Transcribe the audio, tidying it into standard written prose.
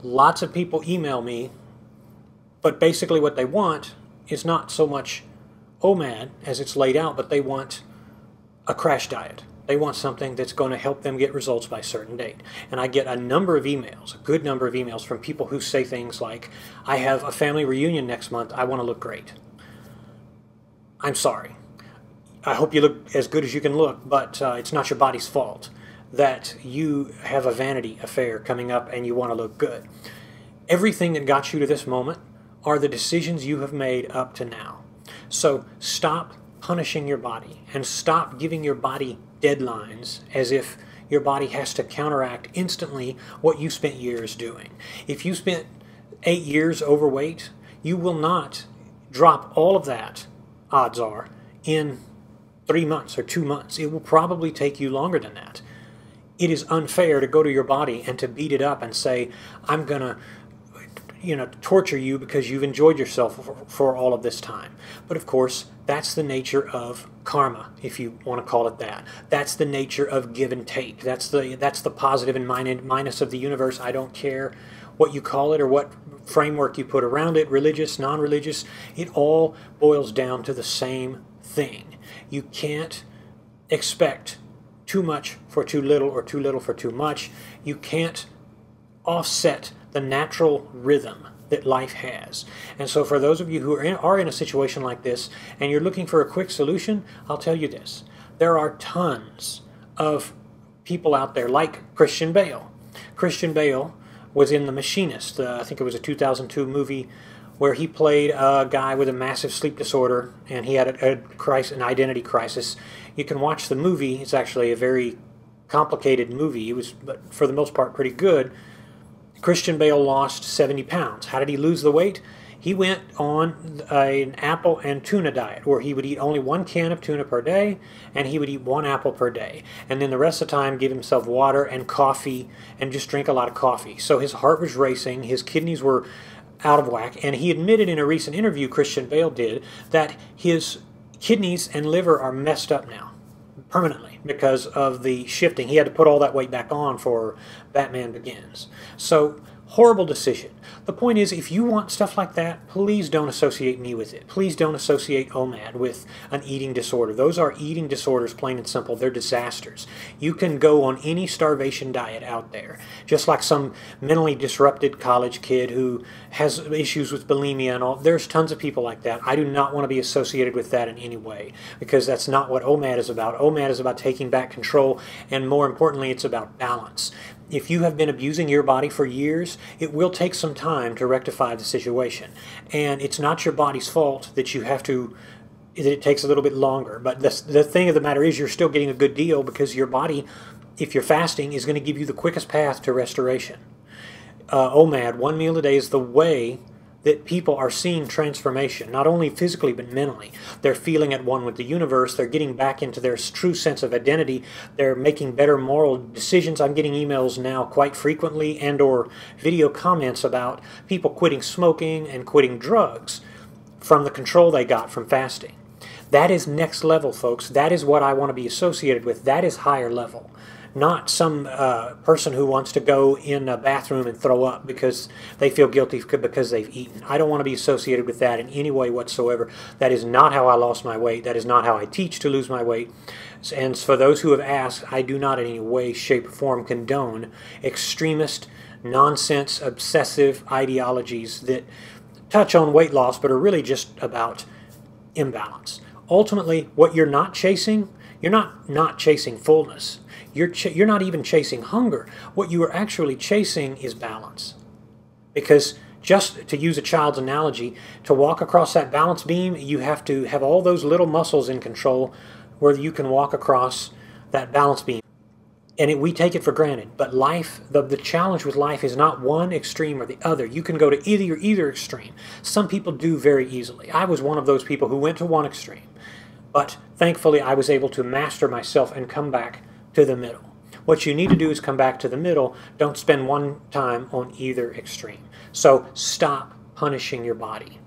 Lots of people email me, but basically what they want is not so much OMAD as it's laid out, but they want a crash diet. They want something that's going to help them get results by a certain date. And I get a number of emails, a good number of emails from people who say things like, I have a family reunion next month, I want to look great. I'm sorry. I hope you look as good as you can look, but it's not your body's fault that you have a vanity affair coming up and you want to look good. Everything that got you to this moment are the decisions you have made up to now. So stop punishing your body and stop giving your body deadlines as if your body has to counteract instantly what you spent years doing. If you spent 8 years overweight, you will not drop all of that, odds are, in 3 months or 2 months. It will probably take you longer than that. It is unfair to go to your body and to beat it up and say, I'm going to torture you because you've enjoyed yourself for all of this time. But of course, that's the nature of karma, if you want to call it that. That's the nature of give and take. That's the positive and minus of the universe. I don't care what you call it or what framework you put around it, religious, non-religious. It all boils down to the same thing. You can't expect too much for too little or too little for too much. You can't offset the natural rhythm that life has. And so for those of you who are in a situation like this and you're looking for a quick solution, I'll tell you this. There are tons of people out there like Christian Bale. Christian Bale was in The Machinist. I think it was a 2002 movie where he played a guy with a massive sleep disorder and he had an identity crisis. You can watch the movie. It's actually a very complicated movie. It was, but for the most part, pretty good. Christian Bale lost 70 pounds. How did he lose the weight? He went on an apple and tuna diet where he would eat only 1 can of tuna per day and he would eat 1 apple per day. And then the rest of the time give himself water and coffee and just drink a lot of coffee. So his heart was racing, his kidneys were out of whack, and he admitted in a recent interview, Christian Bale did, that his kidneys and liver are messed up now, permanently, because of the shifting. He had to put all that weight back on for Batman Begins. So, horrible decision. The point is, if you want stuff like that, please don't associate me with it. Please don't associate OMAD with an eating disorder. Those are eating disorders, plain and simple. They're disasters. You can go on any starvation diet out there, just like some mentally disrupted college kid who has issues with bulimia and all. There's tons of people like that. I do not want to be associated with that in any way, because that's not what OMAD is about. OMAD is about taking back control, and more importantly, it's about balance. If you have been abusing your body for years, it will take some time to rectify the situation. And it's not your body's fault that it takes a little bit longer. But the thing of the matter is you're still getting a good deal because your body, if you're fasting, is going to give you the quickest path to restoration. OMAD, 1 meal a day, is the way that people are seeing transformation, not only physically but mentally. They're feeling at one with the universe. They're getting back into their true sense of identity. They're making better moral decisions. I'm getting emails now quite frequently and or video comments about people quitting smoking and quitting drugs from the control they got from fasting. That is next level, folks. That is what I want to be associated with. That is higher level. Not some person who wants to go in a bathroom and throw up because they feel guilty because they've eaten. I don't want to be associated with that in any way whatsoever. That is not how I lost my weight. That is not how I teach to lose my weight. And for those who have asked, I do not in any way, shape, or form condone extremist, nonsense, obsessive ideologies that touch on weight loss but are really just about imbalance. Ultimately, what you're not chasing, you're not chasing fullness. You're not even chasing hunger. What you are actually chasing is balance. Because just to use a child's analogy, to walk across that balance beam, you have to have all those little muscles in control where you can walk across that balance beam. And we take it for granted. But life, the challenge with life is not one extreme or the other. You can go to either extreme. Some people do very easily. I was one of those people who went to one extreme. But thankfully, I was able to master myself and come back to the middle. What you need to do is come back to the middle. Don't spend one time on either extreme. So stop punishing your body.